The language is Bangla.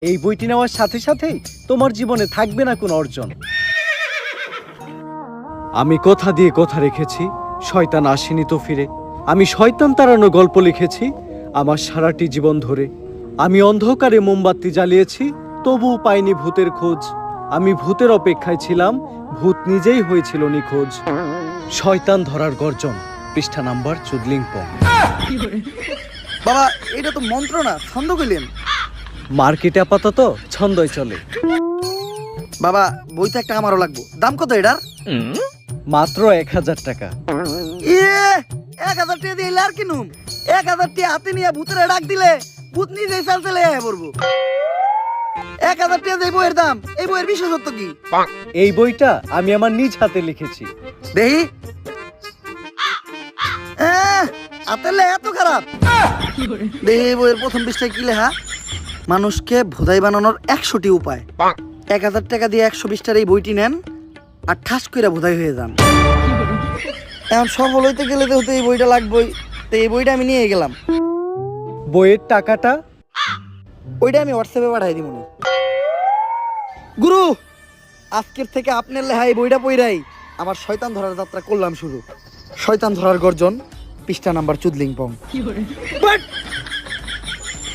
এই বইটি নেওয়ার সাথে সাথেই তোমার জীবনে থাকবে না কোনো অর্জন। আমি কথা দিয়ে কথা রেখেছি, শয়তান আসেনি তো ফিরে। আমি শয়তান তাড়ানো গল্প লিখেছি আমার সারাটি জীবন ধরে। আমি অন্ধকারে মোমবাতি জ্বালিয়েছি, তবুও পাইনি ভূতের খোঁজ। আমি ভূতের অপেক্ষায় ছিলাম, ভূত নিজেই হয়েছিল নিখোঁজ। শয়তান ধরার গর্জন, পৃষ্ঠা নাম্বার চুদলিংপং। বাবা এটা তো মন্ত্র না, ছন্দ কইলেন। মার্কেটে আপাতত ছন্দই চলে। বাবা বই তো একটা আমারও লাগবো, দাম কত এটার? মাত্র 1000 টাকা। 1000 টাকা দিয়ে আর কিনুম? 1000 টাকা হাতে নিয়ে ভূতের ডাক দিলে ভূত নিজেই চাল চলে পড়বো। 1000 টাকা দিয়ে বইয়ের দাম, এই বইয়ের বিশেষত্ব কি? এই বইটা আমি আমার নিজ হাতে লিখেছি। দেহি হাতের লেখা এত খারাপ? দেহি বইয়ের প্রথম পৃষ্ঠায় কি লেখা? মানুষকে ভোদাই বানানোর 100টি উপায়। 1000 টাকা দিয়ে 120টার এই বইটি নেন আর ঠাস কইরা ভোদাই হয়ে যান। এখন সফল হইতে গেলে তো এই বইটা লাগবেই, তো এই বইটা আমি নিয়ে গেলাম। বইয়ের টাকাটা? ওইটা আমি হোয়াটসঅ্যাপে পাঠাই দিব। গুরু, আজকের থেকে আপনার লেখা এই বইটা পইরাই আমার শয়তান ধরার যাত্রা করলাম শুরু। শয়তান ধরার গর্জন, পৃষ্ঠা নাম্বার চুদলিংপং।